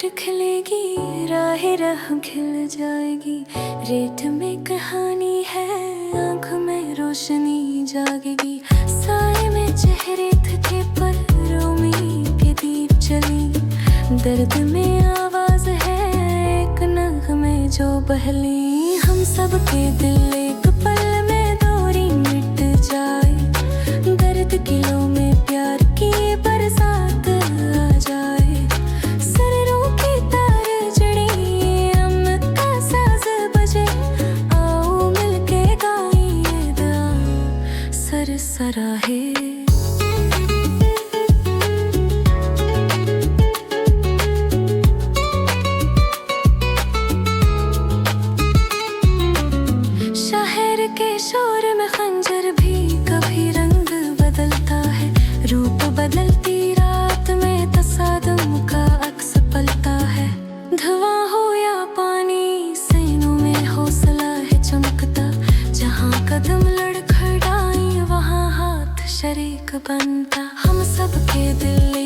फूट खिलेगी, राहे राह खिल जाएगी। रेत में कहानी है, आँख में रोशनी जागेगी। साए में चेहरे थे पर उम्मीद के दीप जली। दर्द में आवाज है एक नग़मे जो बहली। हम सब के दिल एक पल में दूरी मिट जाए। दर्द किलों में प्यार की बरसात आ जाए। सररों की तार जड़ी, अमृत का साज बजे। आओ मिलके गाएं दुआ सर सराहे। शहर के शोर में खंजर भी कभी रंग बदलता है। रूप बदलती रात में तसादम का अक्स पलता है। धुआं हो या पानी, सीनों में हौसला है चमकता। जहाँ कदम लड़खड़ाए वहाँ हाथ शरीक बनता। हम सब के दिल